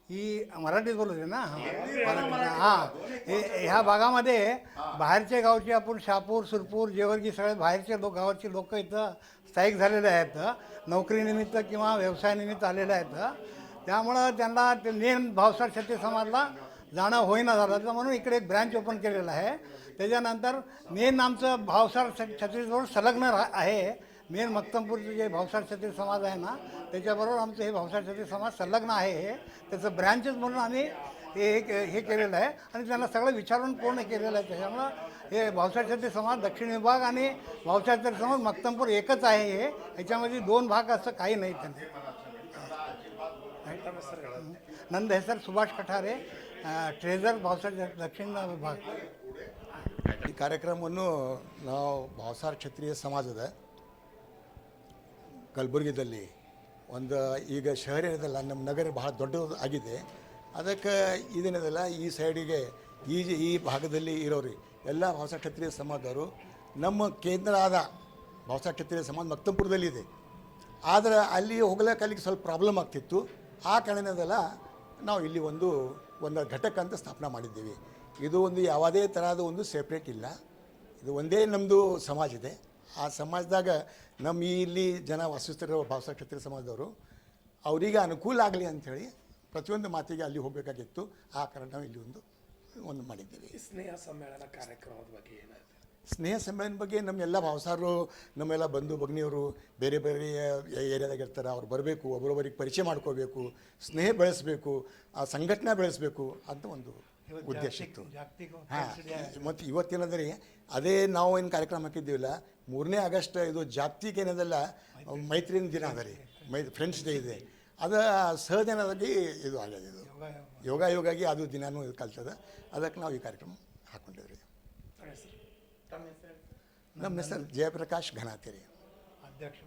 ही मराठीत बोलत आहे ना. हां, ह्या भागामध्ये बाहेरच्या गावचे आपण शहापूर, सुरपूर, जेवर्गी सगळे बाहेरचे गावाचे लोक इथं स्थायिक झालेले आहेत, नोकरीनिमित्त किंवा व्यवसायानिमित्त आलेले आहेत. त्यामुळं त्यांना ते मेन भावसार क्षत्रिय समाजला जाणं होईना झालं, तर म्हणून इकडे एक ब्रँच ओपन केलेलं आहे. त्याच्यानंतर मेन आमचं भावसार क्षत्रियजवळ संलग्न आहे. मेन मक्तमपूरचं जे भावसार क्षत्रिय समाज आहे ना, त्याच्याबरोबर आमचं हे भावसार क्षत्रिय समाज संलग्न आहे. हे त्याचं ब्रँचेस म्हणून आम्ही हे केलेलं आहे आणि त्यांना सगळं विचारून पूर्ण केलेलं आहे. त्याच्यामुळं हे भावसार क्षत्रिय समाज दक्षिण विभाग आणि भावसार क्षत्रिय समाज मक्तमपूर एकच आहे. हे ह्याच्यामध्ये दोन भाग असं काही नाही. त्यांनी ನಂದು ಹೆಸರು ಸುಭಾಷ್ ಕಠಾರೆ, ಟ್ರೇಜರ್ ಭಾವಸಾರ ದಕ್ಷಿಣ ವಿಭಾಗ. ಈ ಕಾರ್ಯಕ್ರಮವನ್ನು ನಾವು ಭಾವಸಾರ ಕ್ಷತ್ರಿಯ ಸಮಾಜದ ಕಲಬುರಗಿದಲ್ಲಿ ಒಂದು ಈಗ ಶಹರ ಏನದಲ್ಲ, ನಮ್ಮ ನಗರ ಬಹಳ ದೊಡ್ಡದು ಆಗಿದೆ. ಅದಕ್ಕೆ ಇದೇನದಲ್ಲ, ಈ ಸೈಡಿಗೆ ಈ ಭಾಗದಲ್ಲಿ ಇರೋರು ಎಲ್ಲ ಭಾವಸಾರ ಕ್ಷತ್ರಿಯ ಸಮಾಜದವರು ನಮ್ಮ ಕೇಂದ್ರ ಆದ ಭಾವಸಾರ ಕ್ಷತ್ರಿಯ ಸಮಾಜ ಮಕ್ತಂಪುರದಲ್ಲಿದೆ. ಆದರೆ ಅಲ್ಲಿ ಹೋಗ್ಲಿಕ್ಕೆ ಅಲ್ಲಿಗೆ ಸ್ವಲ್ಪ ಪ್ರಾಬ್ಲಮ್ ಆಗ್ತಿತ್ತು. ಆ ಕಾರಣದಲ್ಲ ನಾವು ಇಲ್ಲಿ ಒಂದು ಘಟಕ ಅಂತ ಸ್ಥಾಪನೆ ಮಾಡಿದ್ದೀವಿ. ಇದು ಒಂದು ಯಾವುದೇ ಥರದ ಒಂದು ಸೆಪ್ರೇಟ್ ಇಲ್ಲ, ಇದು ಒಂದೇ ನಮ್ಮದು ಸಮಾಜ ಇದೆ. ಆ ಸಮಾಜದಾಗ ನಮ್ಮ ಇಲ್ಲಿ ಜನ ವಾಸಿಸ್ತಿರೋ ಭಾವಸಾರ ಕ್ಷತ್ರಿಯ ಸಮಾಜದವರು ಅವರಿಗೆ ಅನುಕೂಲ ಆಗಲಿ ಅಂಥೇಳಿ ಪ್ರತಿಯೊಂದು ಮಾತಿಗೆ ಅಲ್ಲಿ ಹೋಗಬೇಕಾಗಿತ್ತು. ಆ ಕಾರಣ ನಾವು ಇಲ್ಲಿ ಒಂದು ಮಾಡಿದ್ದೀವಿ. ಸ್ನೇಹ ಸಮ್ಮೇಳನ ಕಾರ್ಯಕ್ರಮದ ಬಗ್ಗೆ ಏನಾಯ್ತು? ಸ್ನೇಹ ಸಮ್ಮೇಳನ ಬಗ್ಗೆ ನಮ್ಮೆಲ್ಲ ಭಾವಸಾರರು, ನಮ್ಮೆಲ್ಲ ಬಂಧು ಭಗಿನಿಯರು ಬೇರೆ ಬೇರೆ ಏರಿಯಾದಾಗ ಇರ್ತಾರೆ, ಅವ್ರು ಬರಬೇಕು, ಒಬ್ಬರೊಬ್ಬರಿಗೆ ಪರಿಚಯ ಮಾಡ್ಕೋಬೇಕು, ಸ್ನೇಹ ಬೆಳೆಸಬೇಕು, ಆ ಸಂಘಟನೆ ಬೆಳೆಸಬೇಕು ಅಂತ ಒಂದು ಉದ್ದೇಶ ಇತ್ತು. ಹಾಂ, ಮತ್ತು ಇವತ್ತೇನಂದ್ರೆ ಅದೇ ನಾವು ಏನು ಕಾರ್ಯಕ್ರಮ ಹಾಕಿದ್ದೀವಿಲ್ಲ, 3ನೇ ಆಗಸ್ಟ್ ಇದು ಜಾಗತಿಕ ಏನದಲ್ಲ ಮೈತ್ರಿನ ದಿನ ಅದ ರೀ, ಫ್ರೆಂಡ್ಸ್ ಡೇ ಇದೆ. ಅದು ಸಹಜನವಾಗಿ ಇದು ಆಗ್ಯದ, ಇದು ಯೋಗಾಗಿ ಅದು ದಿನಾನೂ ಇದು ಕಲ್ತದ. ಅದಕ್ಕೆ ನಾವು ಈ ಕಾರ್ಯಕ್ರಮ ಹಾಕ್ಕೊಂಡಿವ್ರಿ. ನಮ್ಮ ಹೆಸರು ಜಯಪ್ರಕಾಶ್ ಘನಾತೆ ರೀ, ಅಧ್ಯಕ್ಷ.